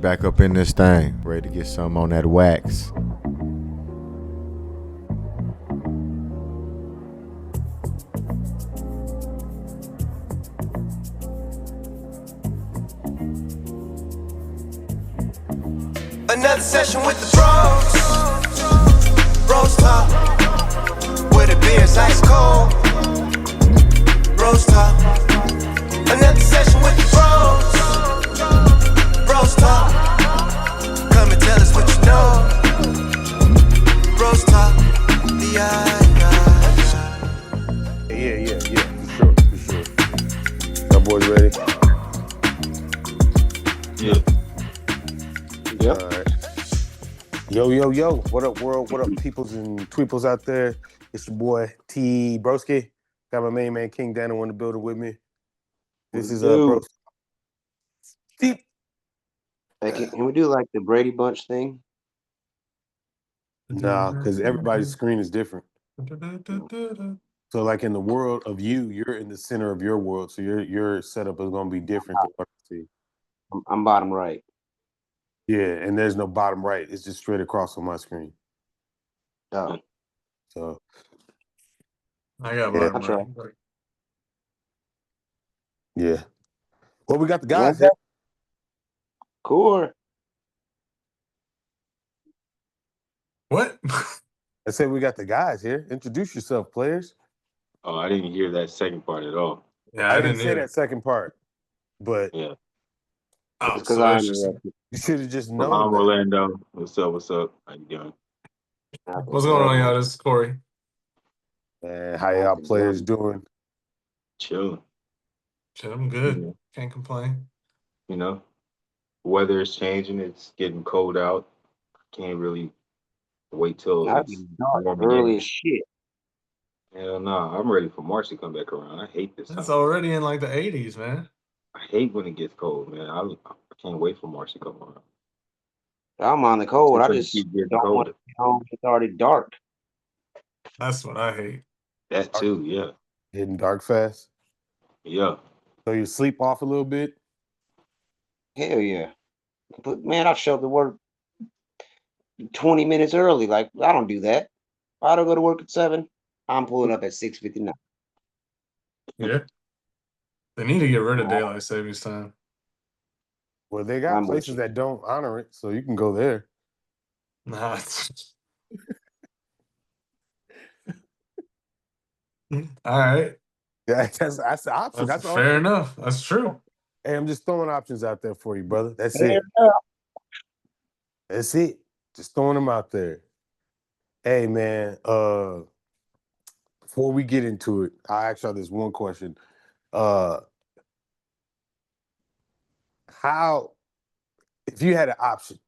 back up in this thing. Ready to get some on that wax. Another session with the bros. BrosTalk. Where the beer's ice cold. BrosTalk. Another session with the bros. BrosTalk. Come and tell us what you know. BrosTalk. Yeah, for sure. Y'all boys ready? Yeah. Yep. All right. Yo. What up, world? What up, peoples and tweeples out there? It's your boy, T-BROSKI'S. Got my main man, King Dano, in the building with me. This is Bros. Hey, can we do like the Brady Bunch thing? Nah, because everybody's screen is different. So, like in the world of you're in the center of your world, so your setup is going to be different than what I see. I'm bottom right. Yeah, and there's no bottom right. It's just straight across on my screen. Oh. So I got bottom right. Yeah. Well, we got the guys here. Cool. What? I said we got the guys here. Introduce yourself, players. Oh, I didn't hear that second part at all. Yeah, I didn't say that second part, but yeah. Oh, because so that's just... you should have just known. I'm Orlando. What's up? How you doing? What's going on, y'all? This is Corey. Man, how y'all players doing? Chilling. I'm good. Can't complain. You know, weather is changing. It's getting cold out. Can't really wait till it's warm early again. as shit. Hell no, I'm ready for March to come back around. I hate this. It's already in like the 80s, man. I hate when it gets cold, man. I can't wait for March to come around. I'm on the cold. I just don't want to be home. It's already dark. That's what I hate. That too, yeah. Getting dark fast? Yeah. So you sleep off a little bit? Hell yeah. But man, I show up to work 20 minutes early. Like, I don't do that. If I don't go to work at 7, I'm pulling up at 6:59. Yeah. They need to get rid of daylight savings time. Well, they got places that don't honor it, so you can go there. Nah. All right. Yeah, that's the option. That's fair enough. That's true. Hey, I'm just throwing options out there for you, brother. That's it. That's it. Just throwing them out there. Hey, man, before we get into it, I'll ask y'all this one question. If you had an option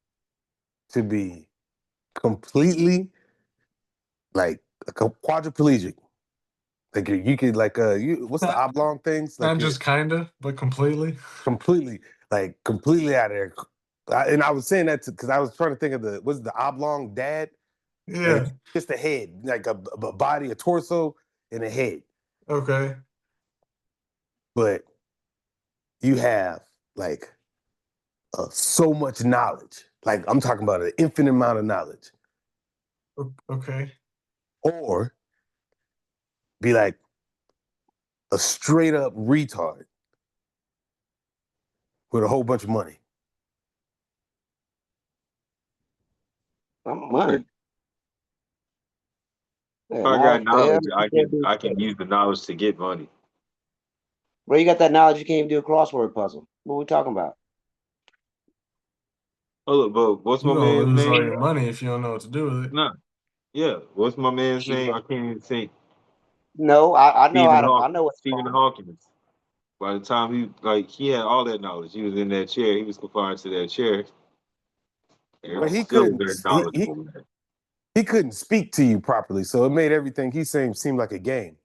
to be completely like a quadriplegic, like you could what's the oblong things? Like Not just kinda, but completely. Completely out of there. And I was saying that because I was trying to think of the oblong dad? Yeah. Like, just a head, like a body, a torso, and a head. Okay. But you have like so much knowledge. Like I'm talking about an infinite amount of knowledge. Okay. Or be like a straight up retard with a whole bunch of money. Money. If I got knowledge, I can use the knowledge to get money. Where you got that knowledge you can't even do a crossword puzzle? What are we talking about? Oh, look, but what's my man's lose name? all your money if you don't know what to do with it. Nah. Yeah. What's my man's name? I can't even think. No, I know I know what Stephen Hawking. By the time he had all that knowledge. He was in that chair. He was confined to that chair. But he couldn't. He couldn't speak to you properly, so it made everything he's saying seem like a game.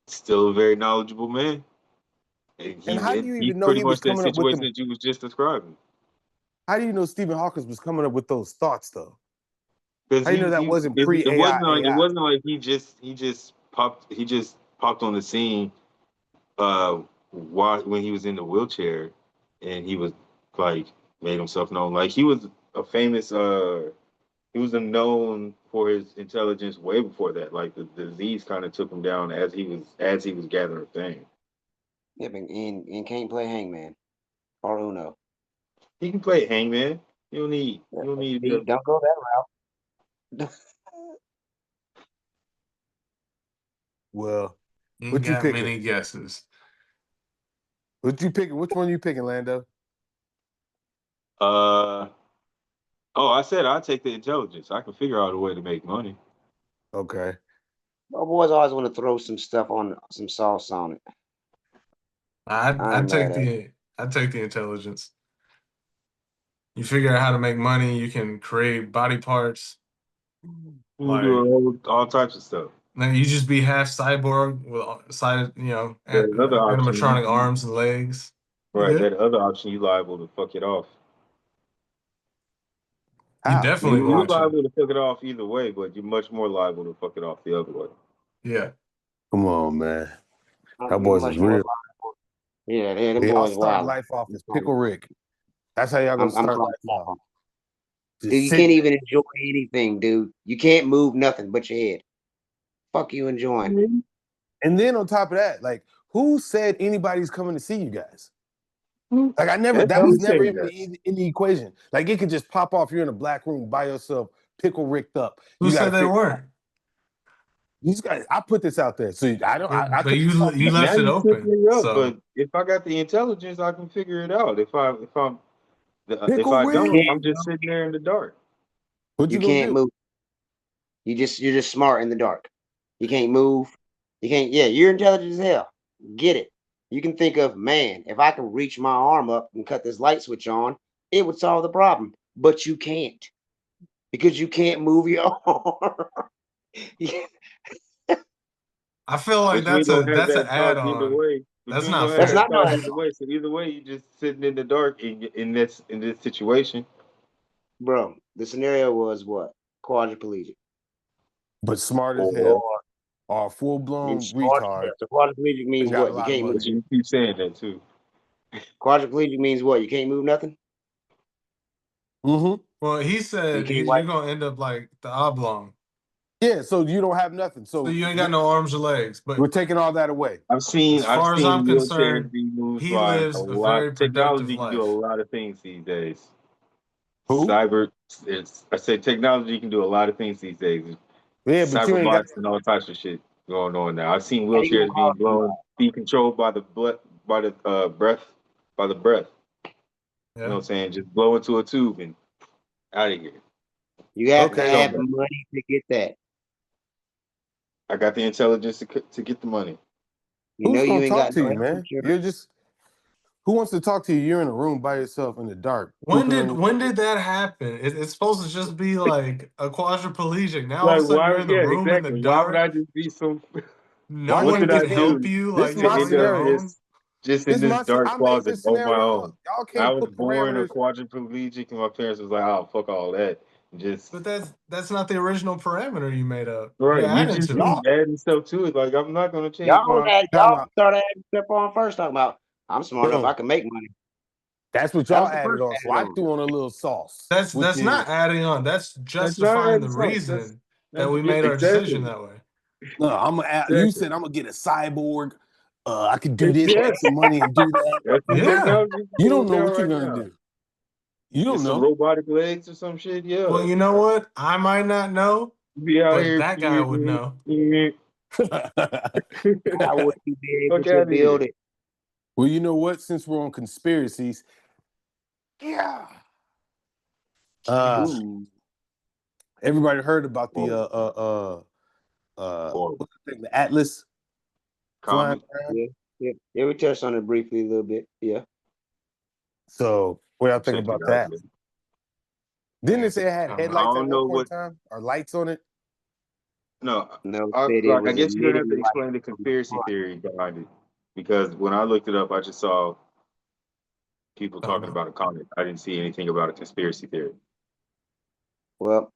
Still a very knowledgeable man. And how do you even know he was coming up with situation that you was just describing? How do you know Stephen Hawking was coming up with those thoughts, though? How do you know that wasn't pre-AI? It wasn't like he just popped on the scene when he was in the wheelchair, and he was like made himself known. Like he was a famous he was known for his intelligence way before that. Like the disease kind of took him down as he was gathering fame. Yeah, and can't play hangman or Uno. He can play hangman. You don't need to Don't go that route. Well, You what you got picking? many guesses. What you picking? Which one you picking, Lando? Oh, I said I'd take the intelligence. I can figure out a way to make money. Okay. My boys always want to throw some stuff on some sauce on it. I ain't mad at it. I'd take the intelligence. You figure out how to make money, you can create body parts. You Like, do all types of stuff. then you just be half cyborg with side, There's another option. animatronic arms and legs. Right, that other option, you liable to fuck it off. You How? definitely You're want to. liable to fuck it off either way, but you're much more liable to fuck it off the other way. Yeah. Come on, man. I'm Cowboys is much more real. liable. Yeah, them Y'all boys start wild. life off as Pickle Rick. That's how y'all gonna I'm start life off. Dude, you can't even enjoy anything, dude. You can't move nothing but your head. Fuck you enjoying. And then on top of that, like, who said anybody's coming to see you guys? Like, that was never even in the equation. Like, it could just pop off. You're in a black room by yourself, pickle ricked up. Who said they weren't? These guys, I put this out there, so I don't. I But you left it open. Up, so. But if I got the intelligence, I can figure it out. If I Rick. don't, I'm just sitting there in the dark. What you can't move. You're just smart in the dark. You can't move. You can't. Yeah, you're intelligent as hell. Get it. You can think of, man, if I could reach my arm up and cut this light switch on, it would solve the problem. But you can't, because you can't move your arm. I feel like that's an add-on. That's not fair. That's not no either way. So either way, you're just sitting in the dark in this situation. Bro, the scenario was what? Quadriplegic. But smart as hell. Or full-blown retard. So quadriplegic means what? You can't move. You keep saying that too. Quadriplegic means what? You can't move nothing? Mm-hmm. Well, he said you're going to end up like the oblong. Yeah, so you don't have nothing. So you ain't got no arms or legs. But we're taking all that away. As far as I'm concerned, he lives a very productive life. Technology can do a lot of things these days. Who? I said technology can do a lot of things these days. Yeah, but you ain't got and all types of shit going on now. I've seen wheelchairs being controlled by the breath. You know what I'm saying? Just blow into a tube and out of here. You have to have money to get that. I got the intelligence to get the money. Who's gonna talk to you, man? You're just. Who wants to talk to you? You're in a room by yourself in the dark. When did that happen? It's supposed to just be like a quadriplegic. Now all Like, of a sudden you're in the room in the dark. Why would I just be so? No one can help you. Like you're on your own. Just in this dark closet on my own. Y'all can't I was born a quadriplegic, and my parents was like, "Oh, fuck all that." But that's not the original parameter you made up. Right, you just keep adding stuff to it. Like, I'm not gonna change. Y'all started adding stuff on first, talking about I'm smart enough, I can make money. That's what y'all added on. So I threw on a little sauce. That's not adding on. That's justifying the reason that we made our decision that way. No, I'm gonna add. You said I'm gonna get a cyborg. I could do this, make some money, and do that. You don't know what you're gonna do. You don't know. Some robotic legs or some shit. Yeah. Well, you know what? I might not know, but that guy would know. How would you be able to build it? Well, you know what? Since we're on conspiracies, everybody heard about the what's the thing, the Atlas COMET? Yeah, we touched on it briefly a little bit. Yeah. So what y'all think about that? Didn't it say it had headlights at one point in time or lights on it? No. I guess you're gonna have to explain the conspiracy theory behind it, because when I looked it up, I just saw people talking about a comet. I didn't see anything about a conspiracy theory. Well,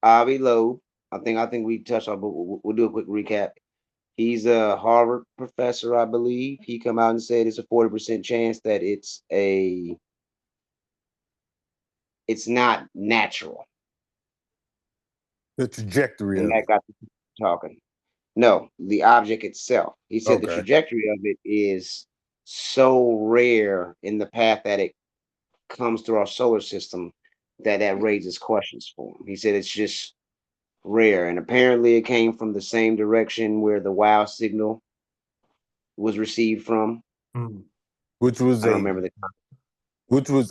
Avi Loeb, I think we touched on, but we'll do a quick recap. He's a Harvard professor, I believe. He come out and said it's a 40% chance that it's a it's not natural. The trajectory And of that it. got the talking. No, the object itself. He said the Okay. trajectory of it is so rare in the path that it comes through our solar system that raises questions for him. He said it's just rare, and apparently it came from the same direction where the wow signal was received from. Which was I don't remember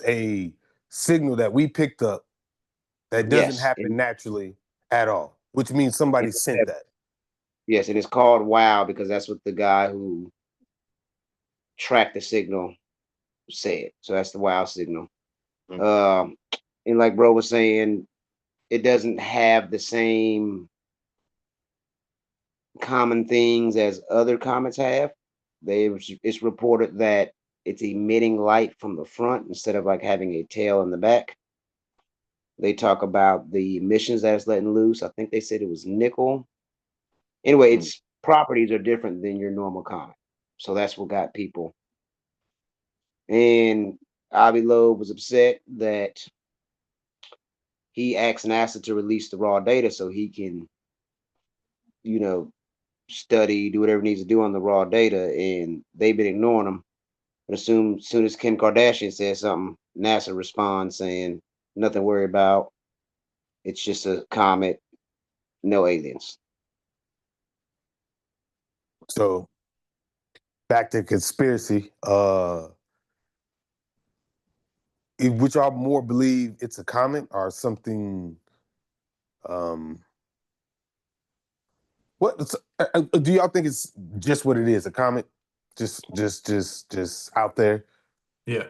a signal that we picked up that doesn't Yes, happen naturally at all, which means somebody sent that. Yes, and it's called wow because that's what the guy who tracked the signal said. So that's the wow signal. And like bro was saying, it doesn't have the same common things as other comets have. It's reported that it's emitting light from the front instead of like having a tail in the back. They talk about the emissions that it's letting loose. I think they said it was nickel. Anyway, its properties are different than your normal comet. So that's what got people. And Avi Loeb was upset that he asked NASA to release the raw data so he can, study, do whatever he needs to do on the raw data, and they've been ignoring him. But as soon as Kim Kardashian says something, NASA responds saying, nothing to worry about. It's just a comet, no aliens. So back to conspiracy. Would y'all more believe it's a comet or something? What do y'all think it's just what it is? A comet, just out there. Yeah.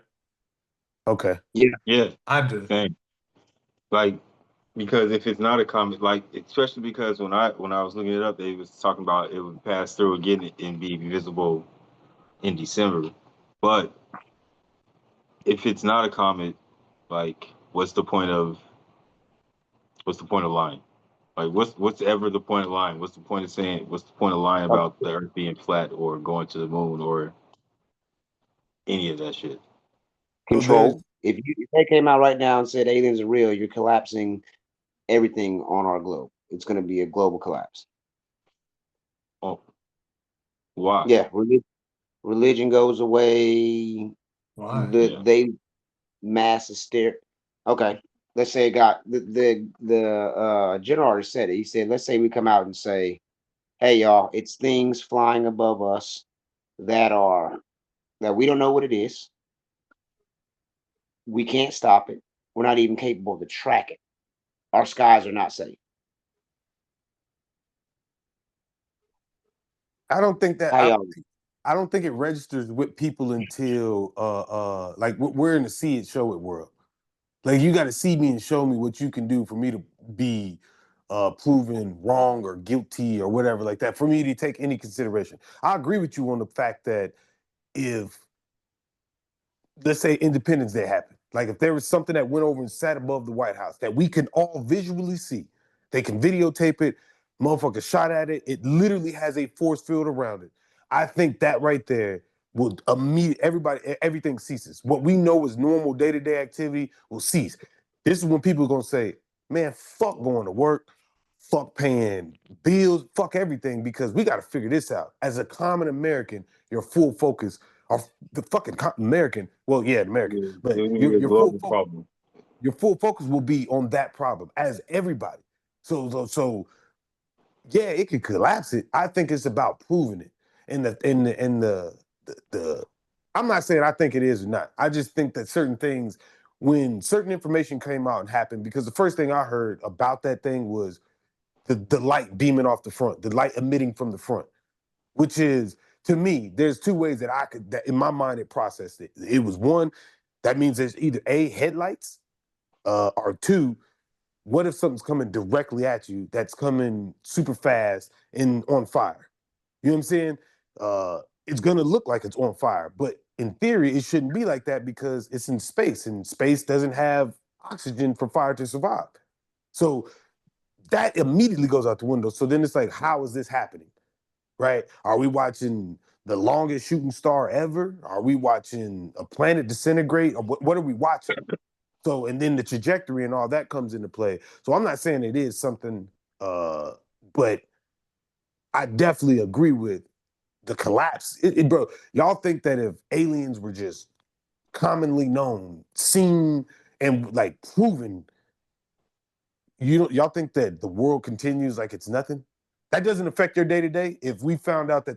Okay. Yeah, I do. same. Like, because if it's not a comet, like especially because when I was looking it up, they was talking about it would pass through again and be visible in December. But if it's not a comet, like, what's the point of lying? Like, what's ever the point of lying? What's the point of lying about the Earth being flat or going to the moon or any of that shit? Control. If they came out right now and said aliens are real, you're collapsing everything on our globe. It's going to be a global collapse. Oh, why? Yeah, religion goes away. Why? They mass hysteria. Okay, let's say it got the general already said it. He said, let's say we come out and say, hey y'all, it's things flying above us that we don't know what it is. We can't stop it. We're not even capable to track it. Our skies are not safe. I don't think that. How I don't think it registers with people until like we're in the see it, show it world. Like you got to see me and show me what you can do for me to be proven wrong or guilty or whatever like that. For me to take any consideration, I agree with you on the fact that if, let's say, Independence Day happened, like if there was something that went over and sat above the White House that we can all visually see, they can videotape it, motherfucker shot at it, it literally has a force field around it. I think that right there would everything ceases. What we know is normal day-to-day activity will cease. This is when people are gonna say, man, fuck going to work, fuck paying bills, fuck everything, because we gotta figure this out. As a common American, your full focus, or the fucking American, well, yeah, American, but It's a global problem. Your full focus will be on that problem as everybody. So yeah, it could collapse it. I think it's about proving it. And the I'm not saying I think it is or not. I just think that certain things, when certain information came out and happened, because the first thing I heard about that thing was the light beaming off the front, the light emitting from the front, which is, to me, there's two ways that in my mind it processed it. It was one, that means there's either A, headlights, or two, what if something's coming directly at you that's coming super fast and on fire? You know what I'm saying? It's gonna look like it's on fire, but in theory, it shouldn't be like that because it's in space, and space doesn't have oxygen for fire to survive. So that immediately goes out the window. So then it's like, how is this happening? Right? Are we watching the longest shooting star ever? Are we watching a planet disintegrate? Or what are we watching? So, and then the trajectory and all that comes into play. So I'm not saying it is something, but I definitely agree with the collapse. Bro, y'all think that if aliens were just commonly known, seen, and like proven, y'all think that the world continues like it's nothing? That doesn't affect your day to day. If we found out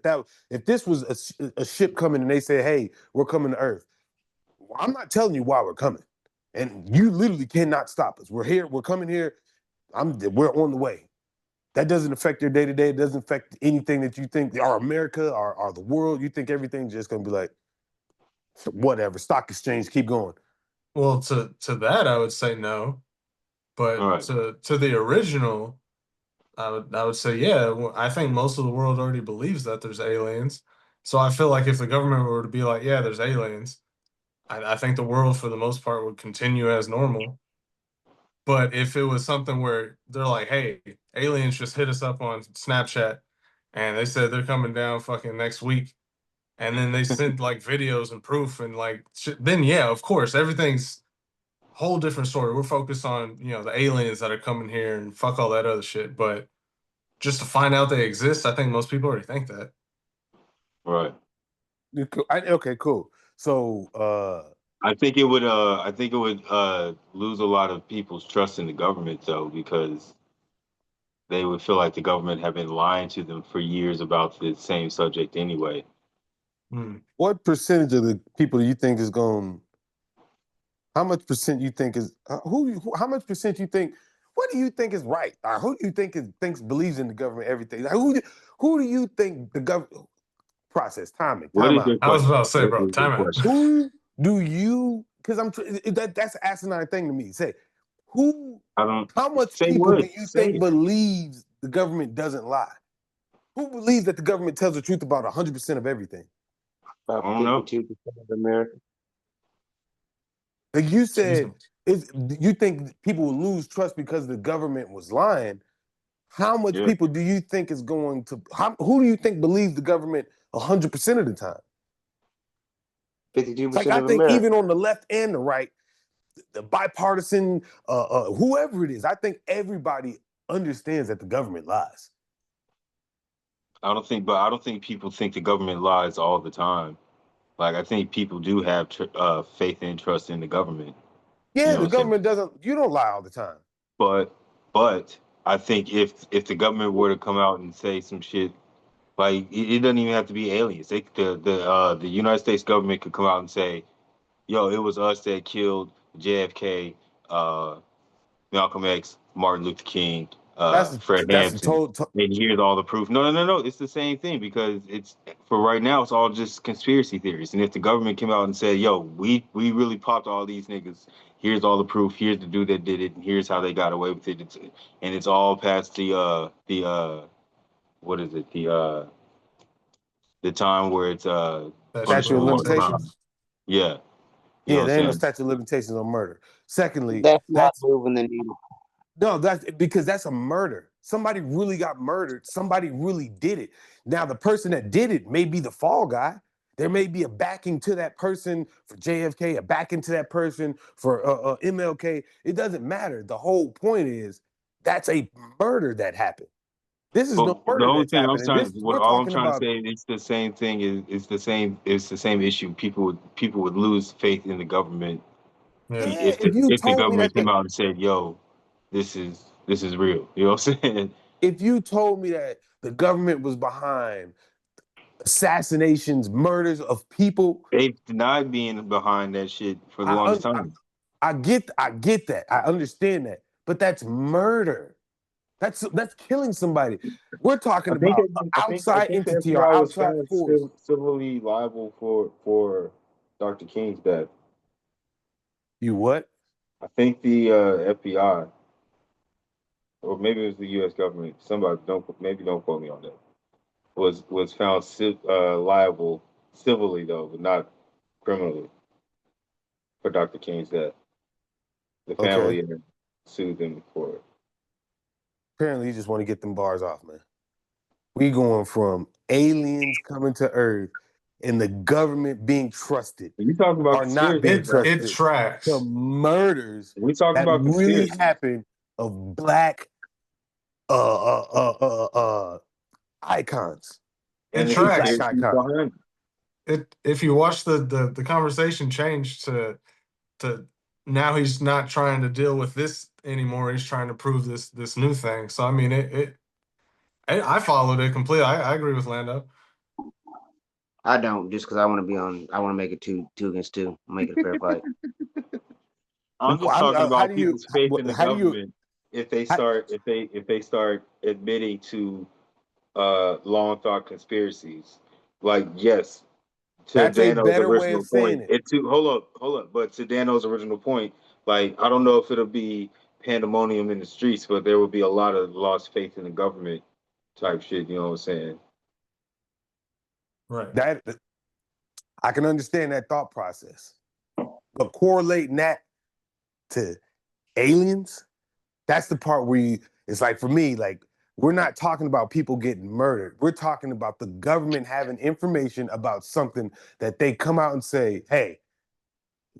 if this was a ship coming and they say, "Hey, we're coming to Earth," well, I'm not telling you why we're coming, and you literally cannot stop us. We're here. We're coming here. We're on the way. That doesn't affect your day to day. It doesn't affect anything that you think, or America, or the world. You think everything's just gonna be like, whatever. Stock exchange, keep going. Well, to that, I would say no. But to the original, I would say yeah. I think most of the world already believes that there's aliens. So I feel like if the government were to be like, yeah, there's aliens, I think the world for the most part would continue as normal. But if it was something where they're like, hey, aliens just hit us up on Snapchat and they said they're coming down fucking next week, and then they sent like videos and proof and like shit, then yeah, of course, everything's whole different story. We're focused on, the aliens that are coming here and fuck all that other shit. But just to find out they exist, I think most people already think that. Right. Okay, cool. So I think it would lose a lot of people's trust in the government though, because they would feel like the government have been lying to them for years about the same subject anyway. what percentage of the people do you think is going? How much percent you think is how much percent you think? What do you think is right? Or who do you think believes in the government? Everything. Like, who do you think the government process timing? What Time is your out. I was question? about to say, What bro, is your time out. question? Who do you? Because that's an asinine thing to me. Say who? I don't How much say people do what? you Say think it. believes the government doesn't lie? Who believes that the government tells the truth about 100% of everything? I About don't know. 52% of America. Like you said, you think people will lose trust because the government was lying. How much people do you think is going to? Who do you think believes the government 100% of the time? 52% Like I of think America. even on the left and the right, the bipartisan, whoever it is, I think everybody understands that the government lies. I don't think people think the government lies all the time. Like I think people do have faith and trust in the government. Yeah, the government doesn't. You don't lie all the time. But I think if the government were to come out and say some shit, like it doesn't even have to be aliens. The United States government could come out and say, "Yo, it was us that killed JFK, Malcolm X, Martin Luther King, Fred That's a Hampton." total. And here's all the proof. No. It's the same thing because it's for right now. It's all just conspiracy theories. And if the government came out and said, "Yo, we really popped all these niggas. Here's all the proof. Here's the dude that did it. And here's how they got away with it." And it's all past the what is it? The time where it's Statute of punishable time. limitations. Yeah. You Yeah, know what there ain't I'm no saying? statute of limitations on murder. Secondly, That's not moving the needle. no, that's because that's a murder. Somebody really got murdered. Somebody really did it. Now, the person that did it may be the fall guy. There may be a backing to that person for JFK, a backing to that person for MLK. It doesn't matter. The whole point is that's a murder that happened. This is no But the murder only that's thing happening. We're all I'm talking trying to about. say, it's the same thing. It's the same issue. People would lose faith in the government Yeah, if you if the told me that government came out and said, "Yo, this is real." You know what I'm saying? if you told me that the government was behind assassinations, murders of people, They've denied being behind that shit for the longest time. I get that. I understand that. But that's murder. That's killing somebody. We're talking about an outside The entity or FBI was outside found force. civilly liable for Dr. King's death. You what? I think the FBI, or maybe it was the U.S. government. Somebody don't quote me on that. Was found liable civilly though, but not criminally for Dr. King's death. The Okay. family sued them for it. Apparently you just want to get them bars off, man. We going from aliens coming to Earth and the government being trusted You talking about are not being trusted. It tracks. The murders We talking that about really conspiracy. happen of Black icons. It And tracks. Black icons. If you watch the conversation change to now he's not trying to deal with this anymore. He's trying to prove this new thing. So I mean, I followed it completely. I agree with Lando. I don't, just because I want to be on. I want to make it two against two. Make it a fair fight. I'm just talking about people's faith in the government. If they start admitting to long thought conspiracies, like yes, to That's a Dano's better way original of saying point. it. Hold up. But to Dano's original point, like I don't know if it'll be pandemonium in the streets, but there will be a lot of lost faith in the government type shit. You know what I'm saying? Right. That I can understand that thought process, but correlating that to aliens, that's the part where it's like, for me, like, we're not talking about people getting murdered. We're talking about the government having information about something that they come out and say, hey,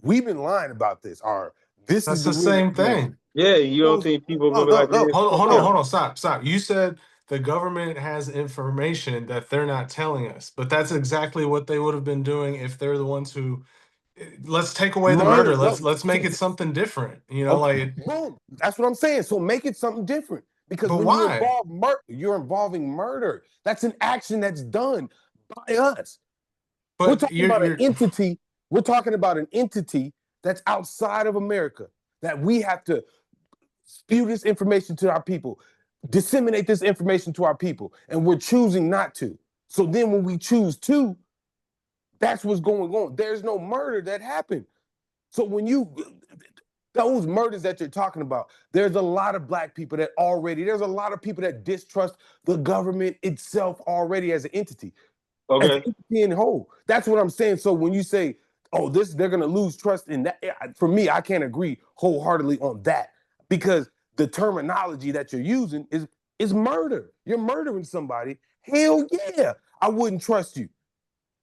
we've been lying about this, or this That's is the the real same information. thing. Yeah, you don't think people are gonna be like, Hold on, stop. You said the government has information that they're not telling us, but that's exactly what they would have been doing if they're the ones who. Let's take away the murder. Let's make it something different. You know, like boom. That's what I'm saying. So make it something different, because but when you why? involve murder, you're involving murder. That's an action that's done by us. We're But talking about an entity. We're talking about an entity that's outside of America, that we have to spew this information to our people, disseminate this information to our people, and we're choosing not to. So then when we choose to, that's what's going on. There's no murder that happened. So when those murders that you're talking about, there's a lot of Black people there's a lot of people that distrust the government itself already as an entity. okay, As an entity in whole. That's what I'm saying. So when you say, oh, they're gonna lose trust in that, for me, I can't agree wholeheartedly on that, because the terminology that you're using is murder. You're murdering somebody. Hell yeah, I wouldn't trust you.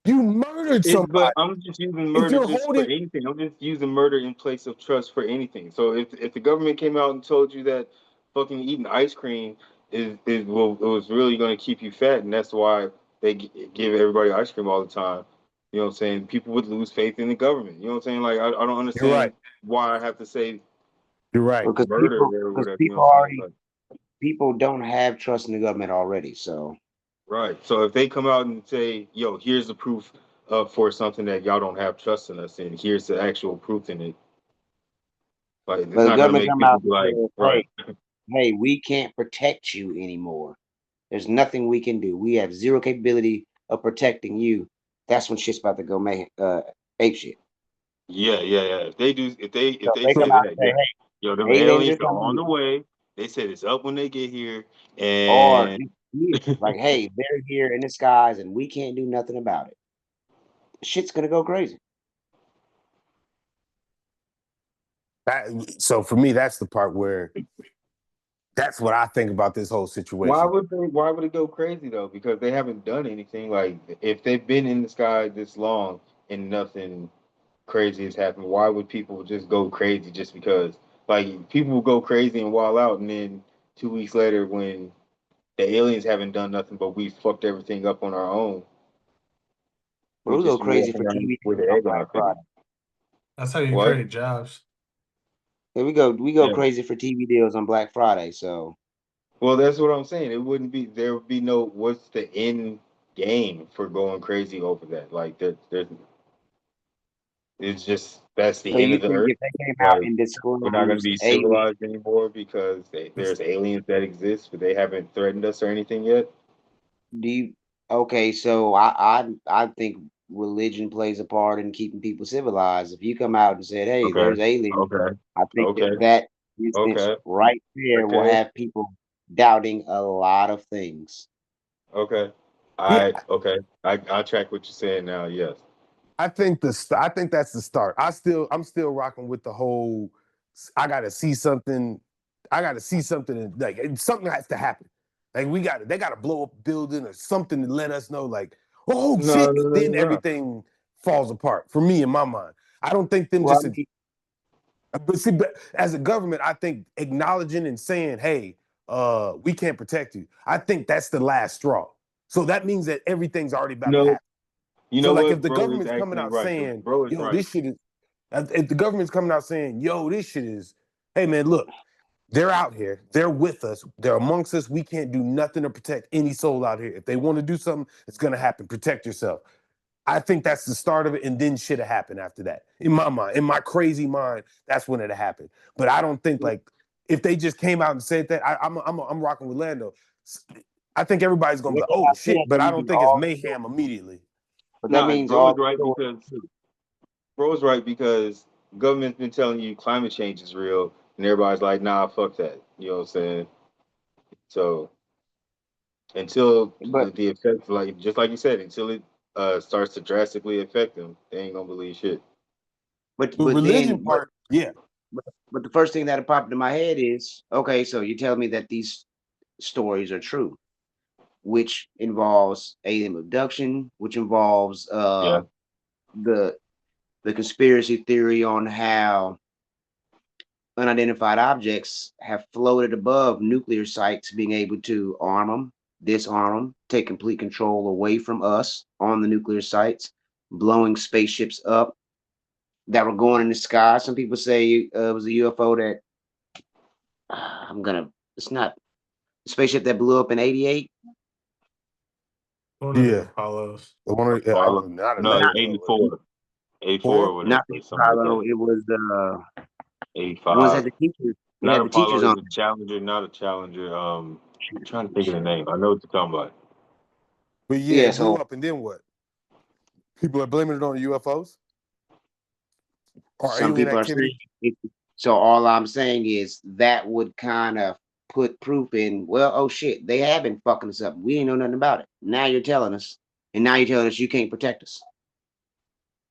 You murdered somebody. But I'm just using murder for anything. I'm just using murder in place of trust for anything. So if the government came out and told you that fucking eating ice cream it was really going to keep you fat, and that's why they give everybody ice cream all the time, you know what I'm saying? People would lose faith in the government. You know what I'm saying? Like I don't understand why I have to say you're right. Because murder or whatever. You know what I'm saying? People don't have trust in the government already. So right. So if they come out and say, "Yo, here's the proof for something that y'all don't have trust in us, and here's the actual proof in it," like it's but the not gonna government make come people out be like, and say, hey, we can't protect you anymore. There's nothing we can do. We have zero capability of protecting you. That's when shit's about to go make ape shit. Yeah. If they say come out that, and say, hey, yo, them aliens aliens are on the here. way. They said it's up when they get here, Or and like, hey, they're here in the skies and we can't do nothing about it. Shit's gonna go crazy. So for me, that's the part where that's what I think about this whole situation. Why would it go crazy though? Because they haven't done anything. Like if they've been in the sky this long and nothing crazy has happened, why would people just go crazy just because? Like people will go crazy and wild out, and then 2 weeks later, when the aliens haven't done nothing, but we fucked everything up on our own, We go crazy for TV with the on egg in our Black face. Friday. That's how you What? create jobs. Yeah, we go crazy for TV deals on Black Friday. So Well, that's what I'm saying. There would be no, what's the end game for going crazy over that? Like there's it's just that's the end you of the think earth. if they came out Like and we're not going to disclosed be aliens, civilized anymore because there's aliens that exist, but they haven't threatened us or anything yet. okay, so I think religion plays a part in keeping people civilized. If you come out and said, hey, there's aliens, I think that instance right there will have people doubting a lot of things. I track what you're saying now. Yes, I think that's the start. I'm still rocking with the whole. I gotta see something. And, like something has to happen. Like they gotta blow up a building or something to let us know. Like, oh shit, then everything falls apart for me in my mind. I don't think them but see, but as a government, I think acknowledging and saying, hey, we can't protect you. I think that's the last straw. So that means that everything's already about to happen. So like what, if the bro, government's coming out right. saying, bro is yo, right. this shit is, if the government's coming out saying, yo, this shit is, hey man, look, they're out here, they're with us, they're amongst us. We can't do nothing to protect any soul out here. If they want to do something, it's gonna happen. Protect yourself. I think that's the start of it, and then shit'll happen after that. In my mind, in my crazy mind, that's when it'll happen. But I don't think like if they just came out and said that, I'm rocking with Lando. I think everybody's gonna be like, oh shit, but I don't think it's mayhem immediately. But that means bro is right because government's been telling you climate change is real, and everybody's like, nah, fuck that. You know what I'm saying? So until the effects, like just like you said, until it starts to drastically affect them, they ain't gonna believe shit. But the religion part, yeah. But the first thing that popped into my head is, okay, so you tell me that these stories are true, which involves alien abduction, which involves the conspiracy theory on how unidentified objects have floated above nuclear sites, being able to arm them, disarm them, take complete control away from us on the nuclear sites, blowing spaceships up that were going in the sky. Some people say it was a UFO that it's not the spaceship that blew up in '88. One of the Apollos. No, 84. 84 not the Apollo. It was 85. Was that the teachers? They Not had the Apollo, teachers on. a Challenger, not a Challenger. I'm trying to think of the name. I know what you're talking about. But yeah, it blew up, and then what? People are blaming it on the UFOs or some alien people activity. Are saying so. All I'm saying is that would kind of put proof in. Well, oh shit, they have been fucking us up. We ain't know nothing about it. Now you're telling us, and now you're telling us you can't protect us.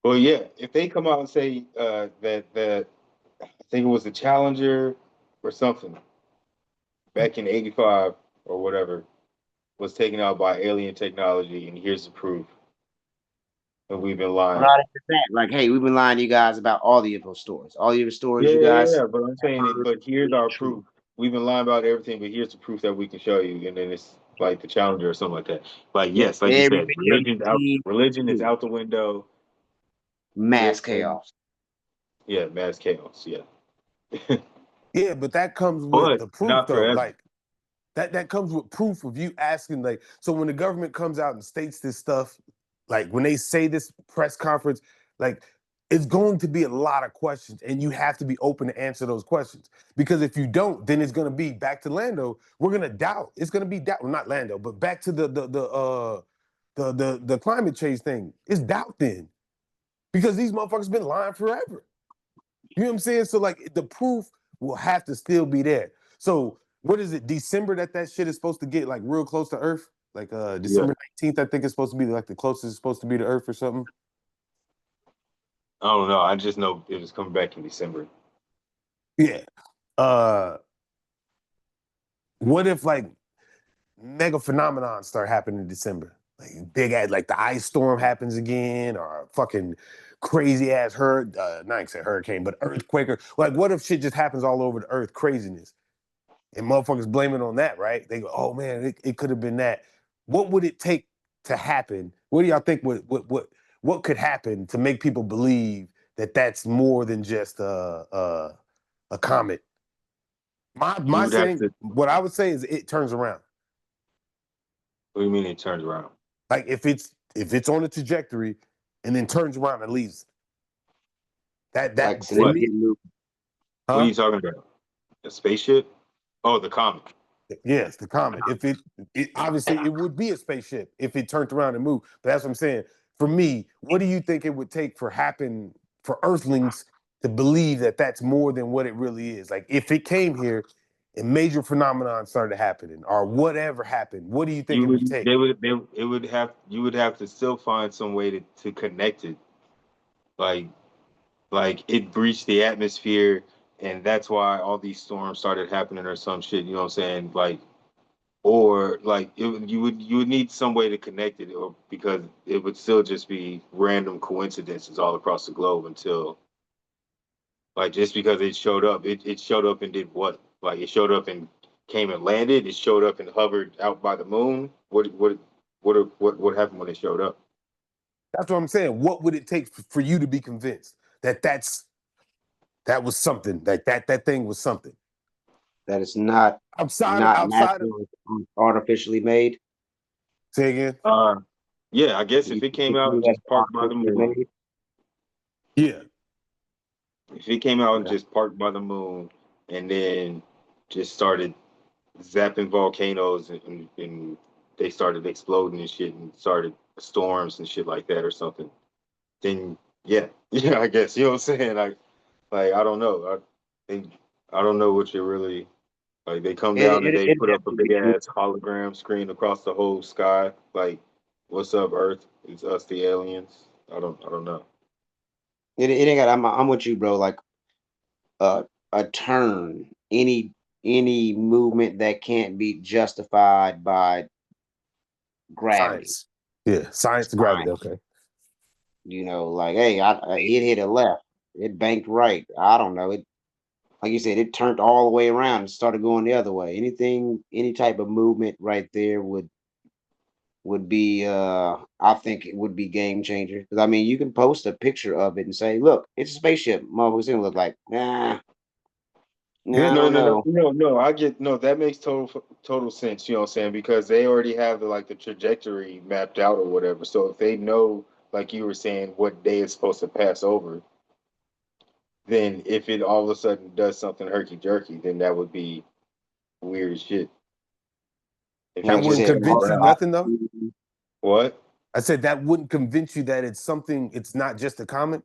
Well, yeah, if they come out and say that I think it was the Challenger or something back in '85 or whatever was taken out by alien technology, and here's the proof. And we've been lying. Like, hey, we've been lying to you guys about all the UFO stories. All the UFO stories, you guys. Yeah, but I'm saying but here's our proof. We've been lying about everything, but here's the proof that we can show you. And then it's like the Challenger or something like that. Like, yes, like you said, religion is out the window. Mass chaos. Yeah, mass chaos. Yeah. Yeah, but that comes with the proof, though. Like that comes with proof of you asking. Like, so when the government comes out and states this stuff, like when they say this press conference, like it's going to be a lot of questions, and you have to be open to answer those questions. Because if you don't, then it's going to be back to Lando. We're going to doubt. It's going to be doubt. Well, not Lando, but back to the climate change thing. It's doubt then, because these motherfuckers been lying forever. You know what I'm saying? So like the proof will have to still be there. So what is it? December that shit is supposed to get like real close to Earth? Like December 19th, I think it's supposed to be like the closest it's supposed to be to Earth or something. I don't know. I just know it was coming back in December. Yeah. What if like mega phenomenons start happening in December? Like big ass, like the ice storm happens again, or a fucking crazy ass not say hurricane, but earthquake. Like what if shit just happens all over the earth, craziness? And motherfuckers blame it on that, right? They go, oh man, it could have been that. What would it take to happen? What do y'all think what could happen to make people believe that that's more than just a comet? My saying, what I would say is it turns around. What do you mean it turns around? Like if it's on a trajectory and then turns around and leaves. That like for me. What are you talking about? A spaceship? Oh, the comet. Yes, the comet. If it obviously it would be a spaceship if it turned around and moved. But that's what I'm saying. For me, what do you think it would take for Earthlings to believe that that's more than what it really is? Like if it came here and major phenomenon started happening or whatever happened, what do you think it would take? You would have to still find some way to connect it. Like it breached the atmosphere, and that's why all these storms started happening or some shit. You know what I'm saying? Like or like you would need some way to connect it, or because it would still just be random coincidences all across the globe until like just because it showed up, it showed up and did what? Like it showed up and came and landed. It showed up and hovered out by the moon. What happened when it showed up? That's what I'm saying. What would it take for you to be convinced that that was something, that thing was something? That it's not outside not outside of natural, artificially made. Say again. Yeah, I guess if You it came out think and that's just parked by the artificially moon, made? Yeah. if it came out and Okay. just parked by the moon and then just started zapping volcanoes and they started exploding and shit and started storms and shit like that or something, then yeah, yeah, I guess you know what I'm saying. Like I don't know. I don't know what you're really like. They come down and they It put up a big ass hologram screen across the whole sky. Like, what's up, Earth? It's us, the aliens. I don't know. it ain't got. I'm with you, bro. Like a turn, any movement that can't be justified by gravity. Science. Yeah, science, gravity. Okay. You know, like, hey, it hit a left, it banked right. I don't know. It, like you said, it turned all the way around and started going the other way. Any type of movement right there would be I think it would be game changer. Because I mean, you can post a picture of it and say, look, it's a spaceship. Motherfuckers gonna look like, nah, Yeah. I don't know. No. I get no. That makes total sense. You know what I'm saying? Because they already have the trajectory mapped out or whatever. So if they know, like you were saying, what day it's supposed to pass over, then if it all of a sudden does something herky jerky, then that would be weird as shit. If And That it like you wouldn't just said, turned convince you around, nothing though. what? I said that wouldn't convince you that it's something, it's not just a comet.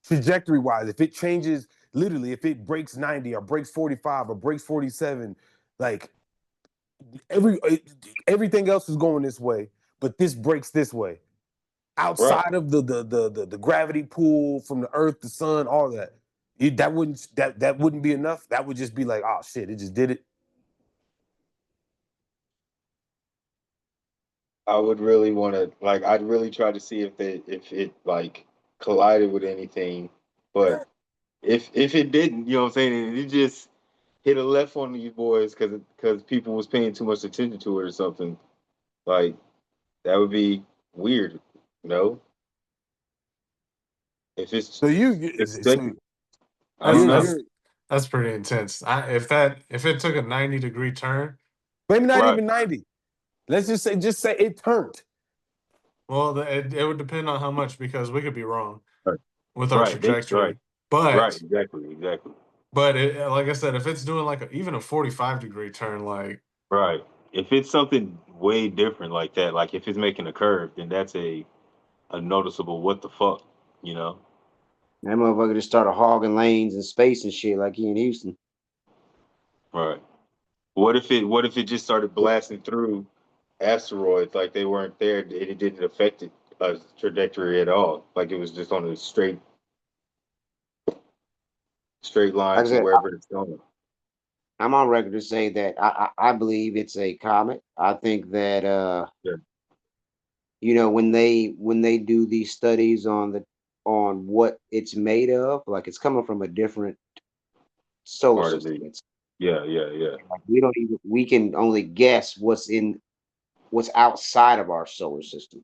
Trajectory wise, if it changes, literally, if it breaks 90 or breaks 45 or breaks 47, like everything else is going this way, but this breaks this way. Right. Outside of the gravity pull from the earth, the sun, all that. That wouldn't be enough. That would just be like, oh shit, it just did it. I would really want to like. I'd really try to see if it like collided with anything, but if it didn't, you know what I'm saying, and it just hit a left on these boys because people was paying too much attention to it or something, like that would be weird, you know. If it's So expected, I That's don't you're know. that's you're that's pretty intense. If it took a 90-degree turn, maybe not Right, even 90. Let's just say it turned. well, it would depend on how much because we could be wrong right, with our right, right, trajectory. right. But Exactly. like I said, if it's doing like even a 45-degree turn, like Right. If it's something way different like that, like if it's making a curve, then that's a noticeable what the fuck, you know? that motherfucker just started hogging lanes in space and shit like he in Houston. Right. What if it just started blasting through asteroids like they weren't there and it didn't affect a trajectory at all? Like it was just on a straight line Like I to said, wherever it's going. I'm on record to say that I believe it's a comet. I think that Yeah. you know, when they do these studies on what it's made of, like it's coming from a different solar Part of system. the It's yeah. like we can only guess what's outside of our solar system.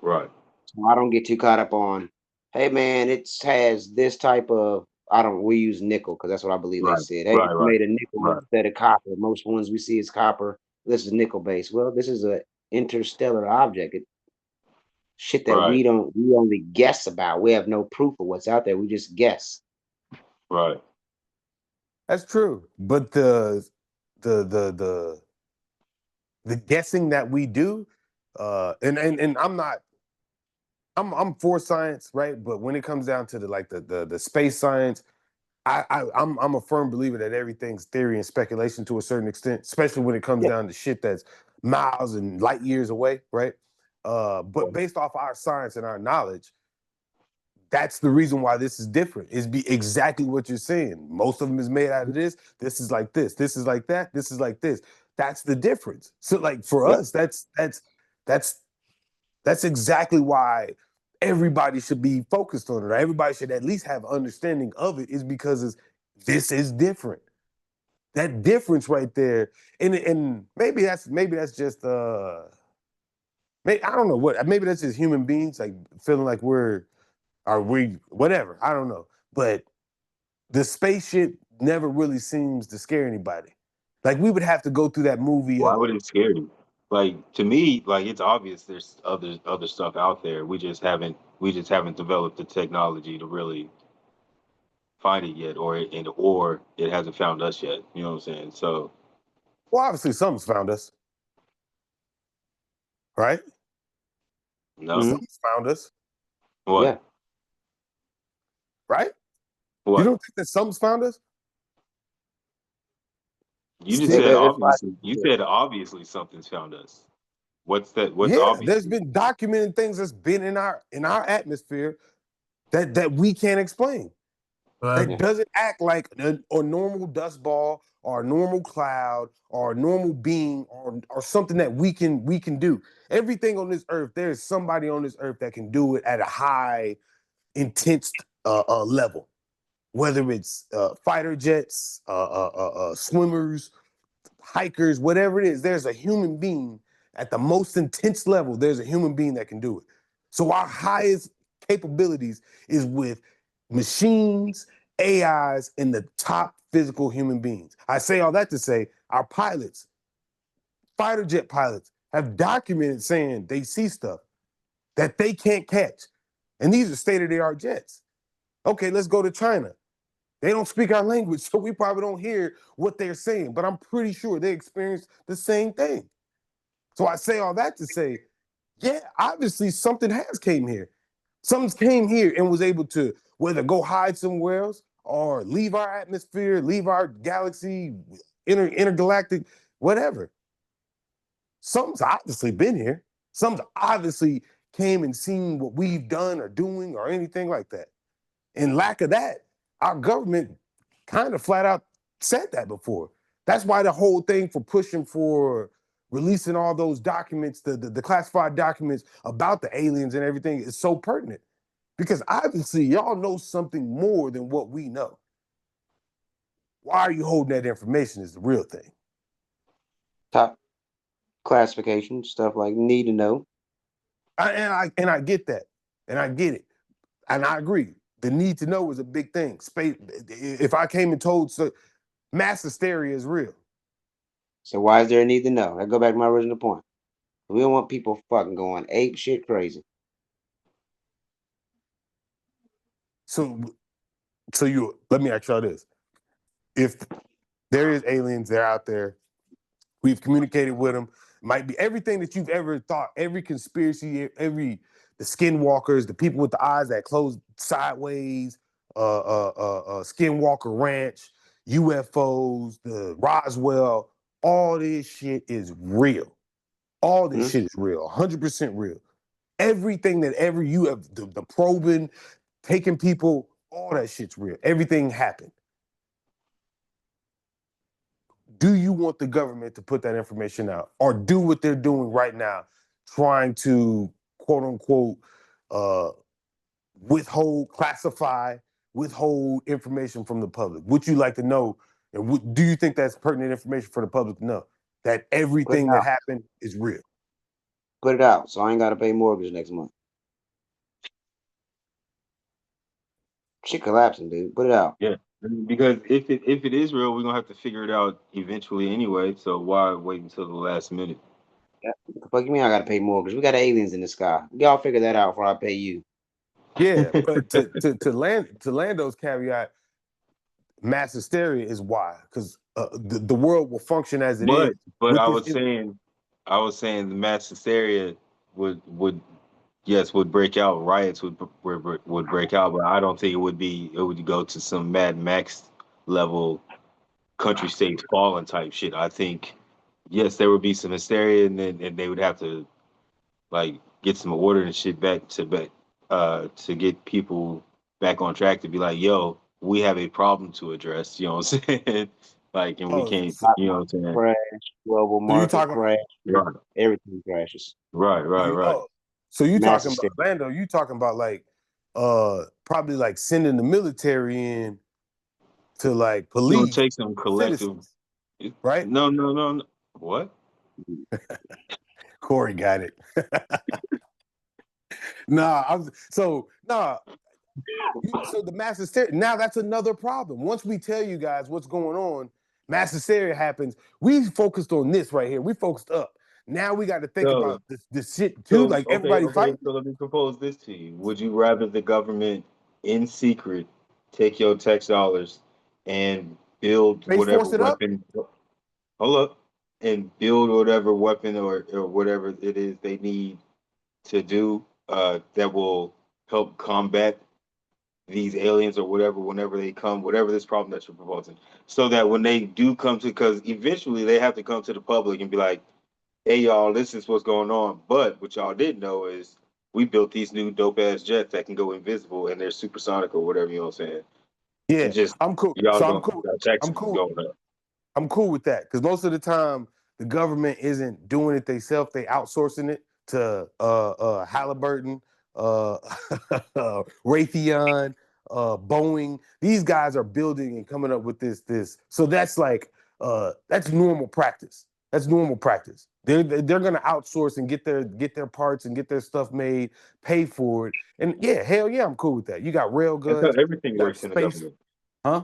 Right. So I don't get too caught up on, hey man, it has this type of, I don't, we use nickel because that's what I believe they Right. said. Hey, Right. it's Right. made of nickel Right. instead of copper. Most ones we see is copper. This is nickel based. Well, this is a interstellar object. Shit that Right. we only guess about. We have no proof of what's out there. We just guess. Right. That's true. But the the the the guessing that we do, and I'm for science, right? But when it comes down to the space science, I'm a firm believer that everything's theory and speculation to a certain extent, especially when it comes Yeah. down to shit that's miles and light years away, right? But based off our science and our knowledge, that's the reason why this is different. Is be exactly what you're saying. Most of them is made out of this. This is like this. This is like that. This is like this. That's the difference. So like for us, that's exactly why everybody should be focused on it. Or everybody should at least have understanding of it, is because this is different. That difference right there, and maybe that's just I don't know what, maybe that's just human beings like feeling like we whatever, I don't know. But the space shit never really seems to scare anybody. Like we would have to go through that movie. Why would it scare you? Like to me, like it's obvious there's other stuff out there. We just haven't developed the technology to really find it yet, or it hasn't found us yet. You know what I'm saying? So, well, obviously something's found us, right? no, Something's found us. What? Yeah. Right? What? You don't think that something's found us? You just said obviously. You said obviously something's found us. What's that? What's obvious? There's been documented things that's been in our atmosphere that we can't explain. That doesn't act like a normal dust ball or a normal cloud or a normal being or something that we can do. Everything on this earth, there's somebody on this earth that can do it at a high, intense level. Whether it's fighter jets, swimmers, hikers, whatever it is, there's a human being at the most intense level. There's a human being that can do it. So our highest capabilities is with machines, AIs, and the top physical human beings. I say all that to say our pilots, fighter jet pilots, have documented saying they see stuff that they can't catch. And these are state-of-the-art jets. Okay, let's go to China. They don't speak our language, so we probably don't hear what they're saying, but I'm pretty sure they experience the same thing. So I say all that to say, yeah, obviously something has came here. Something's came here and was able to whether go hide somewhere else or leave our atmosphere, leave our galaxy, intergalactic, whatever. Something's obviously been here. Something's obviously came and seen what we've done or doing or anything like that. In lack of that, our government kind of flat out said that before. That's why the whole thing for pushing for releasing all those documents, the classified documents about the aliens and everything is so pertinent. Because obviously y'all know something more than what we know. Why are you holding that information is the real thing. Top classification, stuff like need to know. And I get that. And I get it. And I agree. The need to know is a big thing. Space. If I came and told, mass hysteria is real. So why is there a need to know? I go back to my original point. We don't want people fucking going ape shit crazy. So let me ask y'all this. If there is aliens, they're out there, we've communicated with them, might be everything that you've ever thought, every conspiracy, the skinwalkers, the people with the eyes that close sideways, Skinwalker Ranch, UFOs, the Roswell, all this shit is real. All this shit is real, 100% real. Everything that ever you have, the probing, taking people, all that shit's real. Everything happened. Do you want the government to put that information out or do what they're doing right now, trying to quote unquote withhold information from the public? Would you like to know, and do you think that's pertinent information for the public to know that everything that happened is real? Put it out so I ain't got to pay mortgage next month. Shit collapsing, dude. Put it out. Yeah, because if it is real, we're gonna have to figure it out eventually anyway. So why wait until the last minute? Yeah. What the fuck you mean I got to pay mortgage? We got aliens in the sky. Y'all figure that out before I pay you. Yeah, but to Lando's caveat, mass hysteria is why, because the world will function as it is. But I was saying the mass hysteria would break out. Riots would break out, but I don't think it would go to some Mad Max level country states falling type shit. I think yes, there would be some hysteria, and they would have to like get some order and shit back to get people back on track to be like, yo, we have a problem to address. You know what I'm saying? Like, and we can't, you know what I'm saying? Crash, global market crash, right. Everything crashes. Right. Oh, so you talking Massive about Lando? You talking about like, probably like sending the military in to like It's gonna police take some collective, citizens, right? No. What? Corey got it. So the mass hysteria. Now that's another problem. Once we tell you guys what's going on, mass hysteria happens. We focused on this right here. We focused up. Now we got to think about this shit too. Like everybody fighting. So let me propose this to you. Would you rather the government in secret take your tax dollars and build whatever weapon? Hold up. And build whatever weapon or whatever it is they need to do that will help combat these aliens or whatever, whenever they come, whatever this problem that you're proposing, so that when they do come to, because eventually they have to come to the public and be like, hey, y'all, this is what's going on. But what y'all didn't know is we built these new dope ass jets that can go invisible and they're supersonic or whatever, you know what I'm saying? Yeah, just, I'm cool. Y'all So I'm cool. I'm cool. I'm cool with that because most of the time the government isn't doing it themselves; they outsourcing it to Halliburton, Raytheon, Boeing. These guys are building and coming up with this. So that's like that's normal practice. That's normal practice. They're gonna outsource and get their parts and get their stuff made, pay for it, and yeah, hell yeah, I'm cool with that. You got rail guns. That's how everything works in the space, government. huh?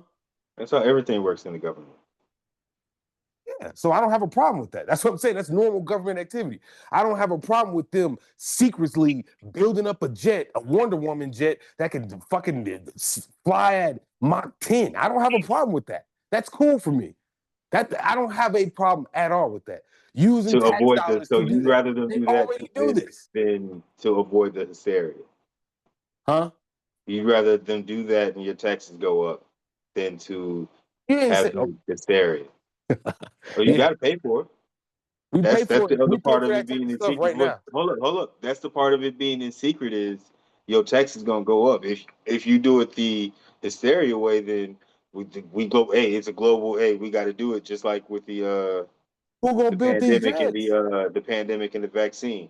That's how everything works in the government. Yeah, so I don't have a problem with that. That's what I'm saying. That's normal government activity. I don't have a problem with them secretly building up a jet, a Wonder Woman jet that can fucking fly at Mach 10. I don't have a problem with that. That's cool for me. I don't have a problem at all with that. Using To tax avoid dollars this, so to do you'd that. rather them They do that already do this. than to avoid the hysteria. Huh? You'd rather them do that and your taxes go up than to have the hysteria. So you got to pay for it. We That's pay for the it. other We pay part for of that it type being of in stuff secret. right now. Hold up. That's the part of it being in secret is your taxes gonna go up. If you do it the hysteria way, then we go. Hey, it's a global. Hey, we got to do it just like with the Who gonna build these pandemic and jets? the pandemic and the vaccine.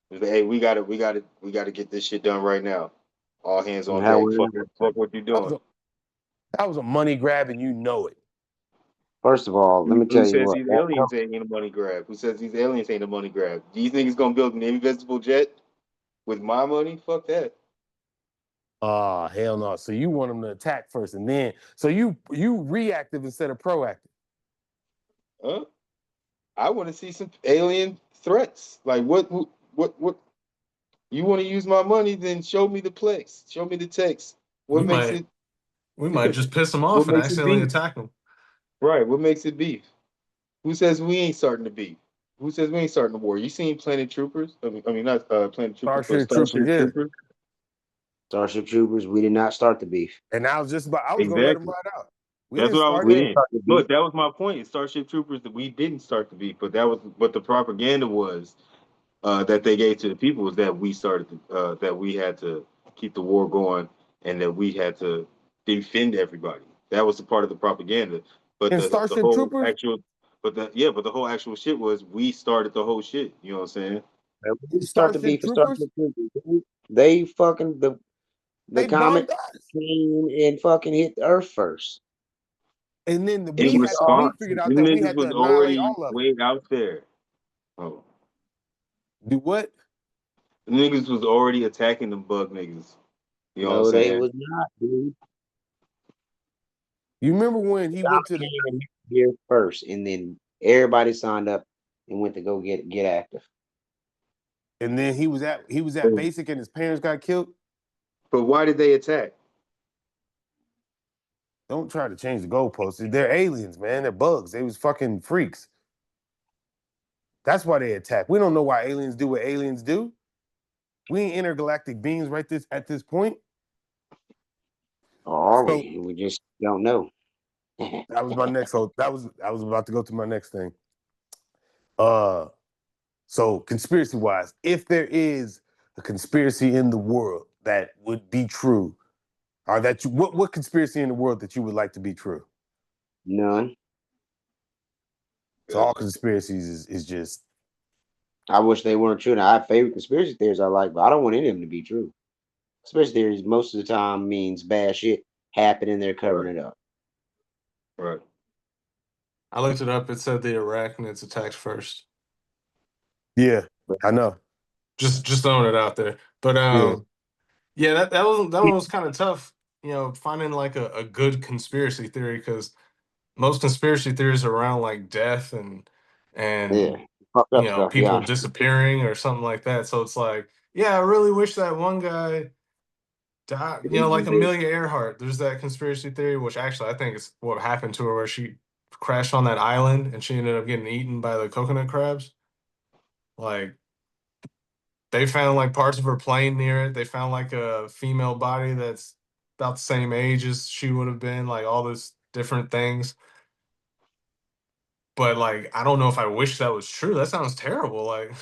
Hey, we got to get this shit done right now. All hands on deck. Fuck what you doing. That was a money grab, and you know it. First of all, let me tell Who you says what. these aliens ain't a money grab? Who says these aliens ain't a money grab? Do you think it's gonna build an invisible jet with my money? Fuck that. Oh, hell no. So you want them to attack first, and then so you reactive instead of proactive. Huh? I want to see some alien threats. Like what? You want to use my money? Then show me the place. Show me the text. We might just piss them off and accidentally attack them. Right. What makes it beef? Who says we ain't starting the beef? Who says we ain't starting the war? You seen Planet Troopers? I mean not Planet Troopers, but Starship Troopers. Starship Troopers. We did not start the beef. And I was gonna let them ride out. That's what I was saying. Look, that was my point. In Starship Troopers, that we didn't start the beef, but the propaganda was that they gave to the people was that we started that we had to keep the war going and that we had to defend everybody. That was the part of the propaganda. But the whole Troopers? actual, but the whole actual shit was we started the whole shit. You know what I'm saying? We start the beef. Starship Troopers. They fucking the comet came and fucking hit the Earth first. And then we figured out that we had to annihilate all of them. Way out there. Oh. Do what? The niggas was already attacking them bug niggas. You know what I'm saying? They was not, dude. You remember when he went to the here first, and then everybody signed up and went to go get active. And then he was at basic and his parents got killed. But why did they attack? Don't try to change the goalposts. They're aliens, man. They're bugs. They was fucking freaks. That's why they attack. We don't know why aliens do what aliens do. We ain't intergalactic beings at this point. Or are we? We just don't know. That was my next. So I was about to go to my next thing. So conspiracy wise, if there is a conspiracy in the world that would be true, or that what conspiracy in the world that you would like to be true? None. So all conspiracies is just. I wish they weren't true. Now, I have favorite conspiracy theories I like, but I don't want any of them to be true. Conspiracy theories most of the time means bad shit happening. They're covering it up. Right. I looked it up. It said the arachnids attacked first. Yeah, I know. Just throwing it out there. But yeah, that one was kind of tough. You know, finding like a good conspiracy theory, because most conspiracy theories are around like death and Fucked up you know, stuff. people Yeah. disappearing or something like that. So it's like, yeah, I really wish that one guy died. You know, like Amelia Earhart. There's that conspiracy theory, which actually I think is what happened to her, where she crashed on that island and she ended up getting eaten by the coconut crabs. Like, they found like parts of her plane near it. They found like a female body that's about the same age as she would have been, like all those different things. But like, I don't know if I wish that was true. That sounds terrible. Like,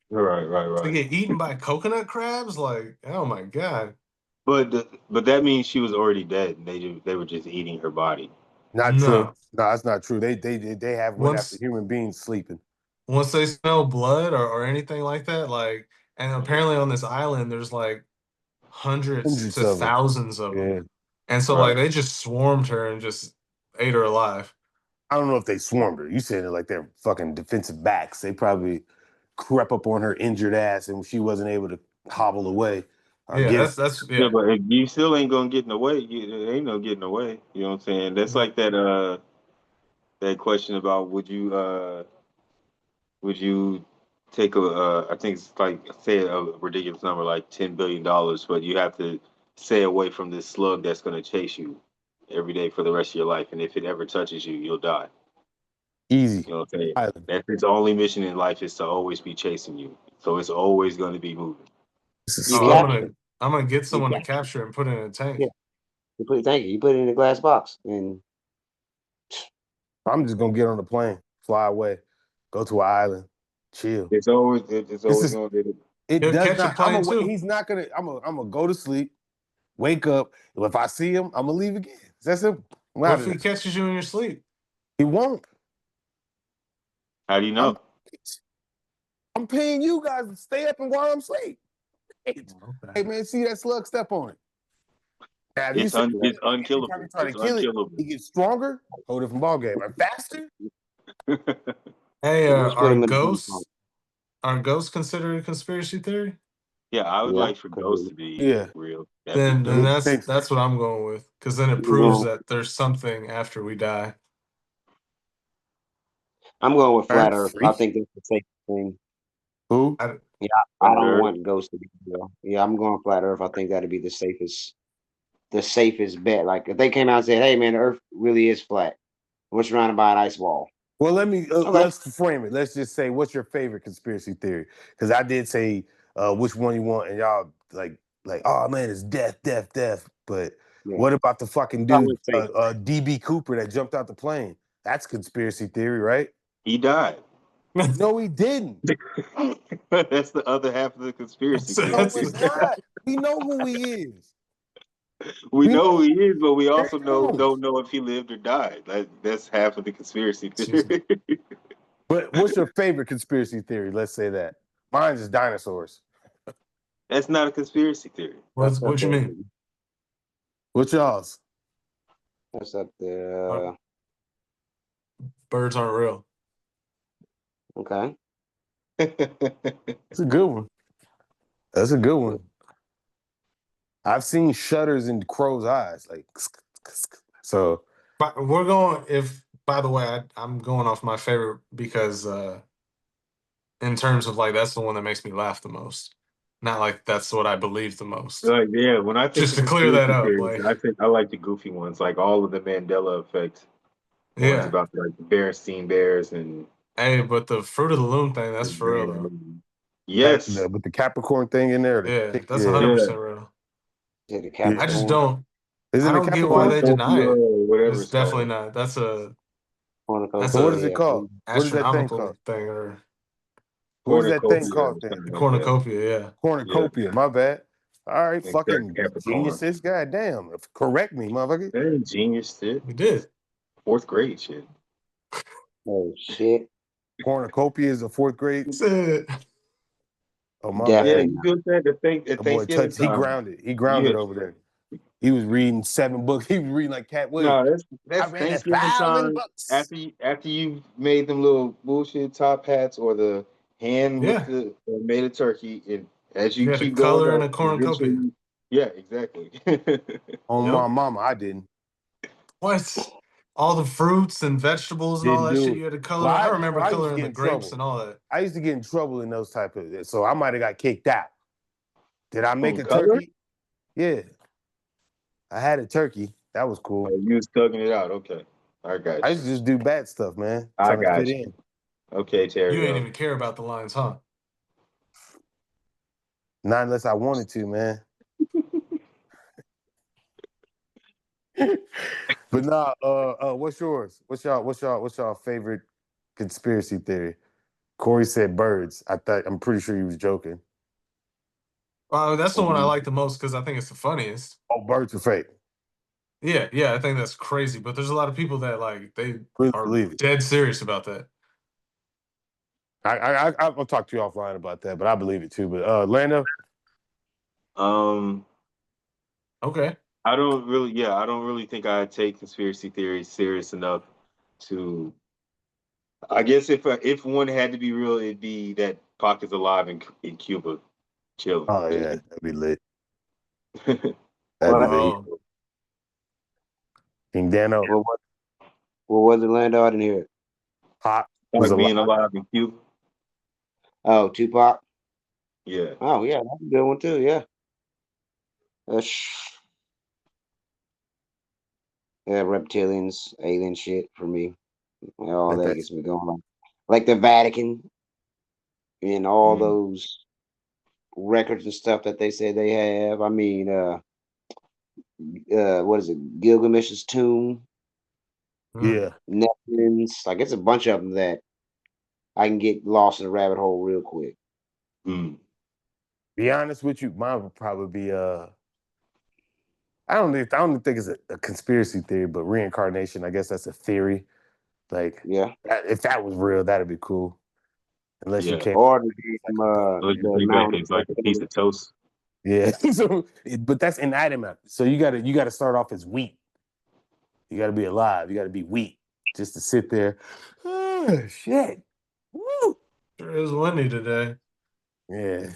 Right. to get eaten by coconut crabs, like, oh my God. But that means she was already dead, and they were just eating her body. Not true. No, that's not true. They have went after human beings sleeping. Once they smell blood or anything like that, like, and apparently on this island there's like hundreds to of thousands of them. Yeah. And so like they just swarmed her and just ate her alive. I don't know if they swarmed her. You said it like they're fucking defensive backs. They probably crept up on her injured ass and she wasn't able to hobble away. Yeah. Yeah, but if you still ain't gonna get in the way. There ain't no getting away. You know what I'm saying? That's like that question about would you take I think it's like, say a ridiculous number like $10 billion, but you have to stay away from this slug that's gonna chase you every day for the rest of your life, and if it ever touches you, you'll die. Easy. You know what I'm saying? That's its only mission in life, is to always be chasing you. So it's always gonna be moving. I'm gonna get someone to capture it and put it in a tank. Yeah. You put it in a glass box, and I'm just gonna get on the plane, fly away, go to an island, chill. It's always gonna be. It does not. He's not gonna. I'm gonna go to sleep, wake up. If I see him, I'm gonna leave again. That's simple. What if he catches you in your sleep? He won't. How do you know? I'm paying you guys to stay up and while I'm asleep. Hey man, see that slug? Step on it. Now, it's unkillable. Try to kill it. He gets stronger. Whole different ball game. Or faster. Hey, are ghosts considered a conspiracy theory? Yeah, I would like for ghosts to be real. Then that's what I'm going with, because then it proves that there's something after we die. I'm going with flat Earth. I think that's the safest thing. Who? I don't want ghosts to be real. Yeah, I'm going flat Earth. I think that'd be the safest bet. Like if they came out and said, "Hey, man, the Earth really is flat. We're surrounded by an ice wall." Well, let's frame it. Let's just say, what's your favorite conspiracy theory? Because I did say which one you want, and y'all like, oh man, it's death. But what about the fucking dude, DB Cooper, that jumped out the plane? That's conspiracy theory, right? He died. No, he didn't. That's the other half of the conspiracy theory. No, it's not. We know who he is. We know who he is, but we also don't know if he lived or died. That's half of the conspiracy theory. But what's your favorite conspiracy theory? Let's say that. Mine's is dinosaurs. That's not a conspiracy theory. What you mean? What's y'all's? What's up there? Birds aren't real. Okay. That's a good one. That's a good one. I've seen shudders in crow's eyes, like so. But we're going. By the way, I'm going off my favorite because in terms of like that's the one that makes me laugh the most. Not like that's what I believe the most. Yeah, when I think just to clear that up, theories, I like the goofy ones, like all of the Mandela effect ones about like the Berenstein Bears and. Hey, but the Fruit of the Loom thing—that's for real though. Yes, with the Capricorn thing in there. Yeah, that's 100% real. Yeah, I just don't. I don't get why they deny it. Whatever it's definitely not. That's a. What is it called? Astronomical thing or. What is that thing called? Cornucopia, yeah. Cornucopia. My bad. All right, fucking geniuses. God damn. Correct me, motherfucker. Genius shit. We did. 4th grade shit. Oh shit. Cornucopia is a fourth grade. Said, Oh my Definitely. Yeah, bad. you feel that at The boy Thanksgiving touched. He time. grounded. He grounded Yeah. over there. He was reading 7 books. He was reading like Cat Williams. No, that's I read Thanksgiving 1,000 time. books. After you made them little bullshit top hats or the hand with yeah, the made a turkey, and as you you had a keep going color and up, a cornucopia. yeah, exactly. On my Yep. mama, I didn't. What? All the fruits and vegetables and all Didn't that do shit it. you had to Well, color. I I remember remember I used to coloring get the in grapes trouble. and all that. I used to get in trouble in those type of. So I might have got kicked out. Did I make On a color? turkey? Yeah, I had a turkey. That was cool. Oh, you was thugging it out. Okay, I got I you. used to just do bad stuff, man. I Trying to got fit you. in. Okay, Terry. You ain't even care about the lines, huh? Not unless I wanted to, man. But nah, what's yours? What's y'all favorite conspiracy theory? Corey said birds. I'm pretty sure he was joking. That's the one I like the most because I think it's the funniest. Oh, birds are fake. Yeah, I think that's crazy. But there's a lot of people that like they Really are believe it. dead serious about that. I'll talk to you offline about that, but I believe it too. But Lando, Okay. I don't really think I take conspiracy theories serious enough to. I guess if one had to be real, it'd be that Pac is alive in Cuba, chilling. oh yeah, that'd be lit. That'd What? be lit. Oh, King Dano, What was it, Lando? I didn't hear it. Pop was Like being alive. alive in Cuba. Oh, Tupac. Yeah. Oh yeah, that's a good one too. Yeah. Yeah, reptilians, alien shit for me. All Like that that. gets me going. Like the Vatican and all those records and stuff that they say they have. I mean, what is it? Gilgamesh's tomb, Yeah. Nephilim's. Like it's a bunch of them that I can get lost in a rabbit hole real quick. Be honest with you, mine would probably be I don't think it's a conspiracy theory, but reincarnation. I guess that's a theory. Like, Yeah. if that was real, that'd be cool. Unless you can't. Or You the bring back mountain. it's like a piece of toast. Yeah. But that's inanimate. So you gotta start off as wheat. You gotta be alive. You gotta be wheat just to sit there. Oh, shit. Woo. sure is windy today. Yeah.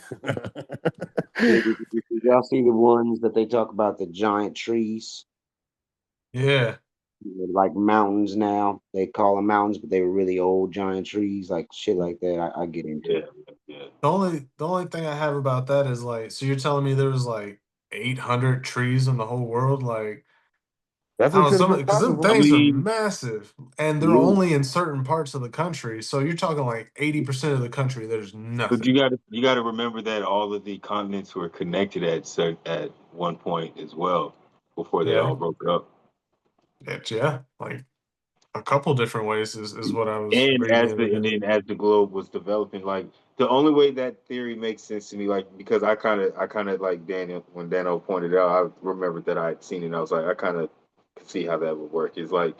Did y'all see the ones that they talk about, the giant trees? Yeah. Like mountains now. They call them mountains, but they were really old giant trees, like shit like that. I get into. Yeah. The only thing I have about that is like, so you're telling me there was like 800 trees in the whole world? Like, I Definitely don't could have know, been because them possible. things are massive, and they're Yeah. only in certain parts of the country. So you're talking like 80% of the country. There's But nothing. you gotta remember that all of the continents were connected at one point as well before they Yeah. all broke up. Yeah. Like a couple different ways is what I was And reading the other day. then as the globe was developing, like the only way that theory makes sense to me, like because I kind of like Daniel when Daniel pointed it out, I remembered that I had seen it. And I was like, I kind of could see how that would work. Is like,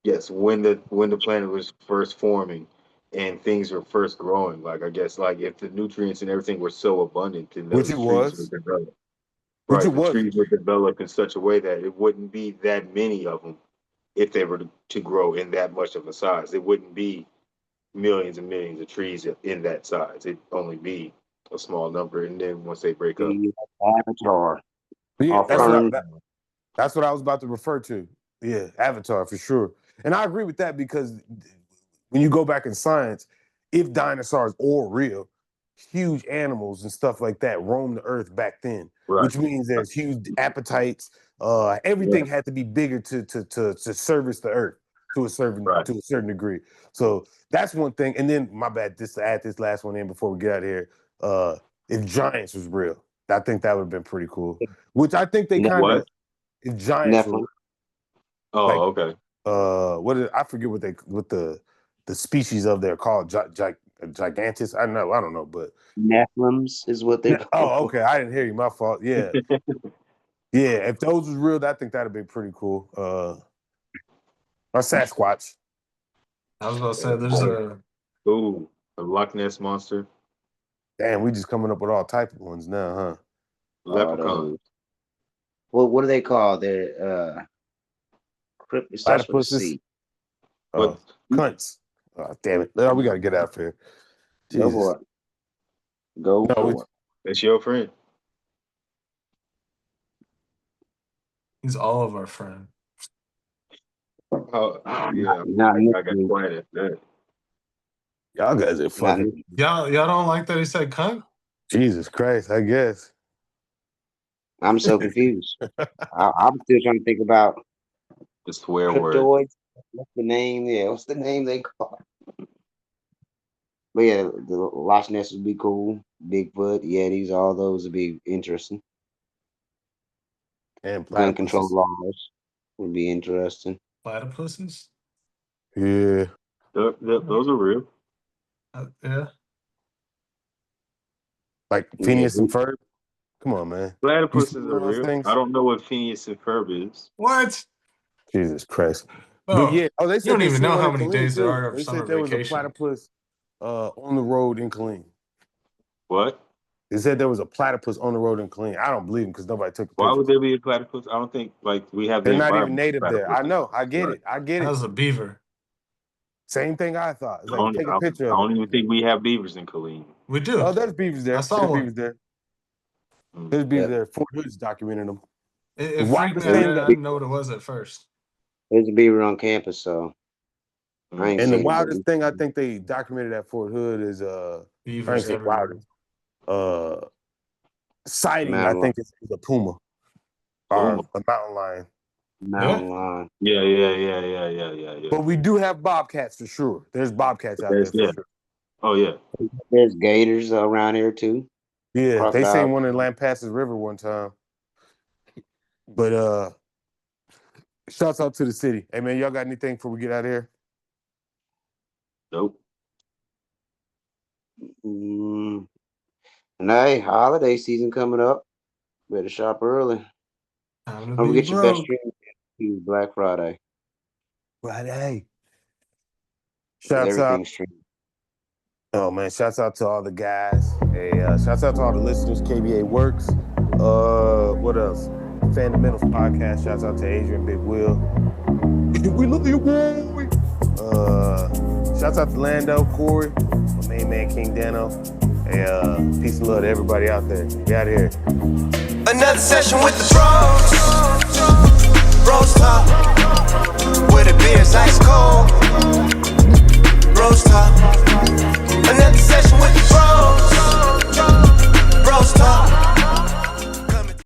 yes, when the planet was first forming and things were first growing, like I guess like if the nutrients and everything were so abundant, then Which it those trees were was. developed. Which it Right, the wasn't. trees were developed in such a way that it wouldn't be that many of them if they were to grow in that much of a size. It wouldn't be millions and millions of trees in that size. It'd only be a small number, and then once they break up, The Avatar. But yeah, Or Fern. that's what I was about to refer to. Yeah, Avatar for sure. And I agree with that because when you go back in science, if dinosaurs are real, huge animals and stuff like that roamed the earth back then, right? which means there's huge appetites. Everything had to be bigger to service the earth to a certain degree. So that's one thing. And then my bad, just to add this last one in before we get out of here. If giants was real, I think that would have been pretty cool. Which I think they kind of if giants were like I forget what the species of they're called gigantus. I don't know, but Nephilims is what they call. Oh, okay. I didn't hear you. My fault. Yeah. Yeah. If those was real, I think that'd be pretty cool. Or Sasquatch. I was about to say Ooh, a Loch Ness monster. Damn, we just coming up with all type of ones now, huh? Leprechaun. What do they call their crypt? It starts with a C. What? Cunts. Oh, damn it. Oh, we got to get out of here. Go for it. Go for it. That's your friend. He's all of our friend. Oh, yeah. I got quiet at that. Y'all guys are fucking. Y'all don't like that he said cunt? Jesus Christ, I guess. I'm so confused. I'm still trying to think about the swear cryptoids. word. What's the name? Yeah, what's the name they call? But yeah, the Loch Ness would be cool. Bigfoot, Yetis, all those would be interesting. And gun control laws would be interesting. Platypuses? Yeah. Those are real. Yeah. Like Phineas and Ferb? Come on, man. Platypuses are real. I don't know what Phineas and Ferb is. What? Jesus Christ. Oh, But yeah, they said you don't they even seen know one how in many Killeen, days there too. are of They summer said there was a vacation. platypus on the road in Killeen. What? They said there was a platypus on the road in Killeen. I don't believe them because nobody took the picture. Why would there be a platypus? I don't think we have. They're not even native there. I know. I get it. That was a beaver. Same thing I thought. It's like, take a picture of it. I don't even think we have beavers in Killeen. We do. Oh, there's beavers there. I saw one. Beavers there. There's beavers there. Fort Hood's documenting them. It freaked me out. I didn't know what it was at first. There's a beaver on campus, so I ain't And the seen wildest thing I think they documented at Fort Hood is beavers everywhere. sighting. I think it's a puma or a mountain lion. Mountain lion. Yeah. But we do have bobcats for sure. There's bobcats out there for sure. Oh yeah. There's gators around here too. Yeah, Crocodile. they seen one in Lampasas River one time. But shouts out to the city. Hey man, y'all got anything before we get out of here? Nope. And hey, holiday season coming up. Better shop early. Don't forget your best stream. Black Friday. Shouts out. Oh man, shouts out to all the guys. Hey, shouts out to all the listeners. KBA Works. What else? Fundamentals Podcast. Shouts out to Adrian Big Will. We love you, boy. Shouts out to Lando, Corey, my main man King Dano. Hey, peace and love to everybody out there. Get out of here. Another session with the BrosTalk, where the beer's ice cold. BrosTalk. Another session with the BrosTalk.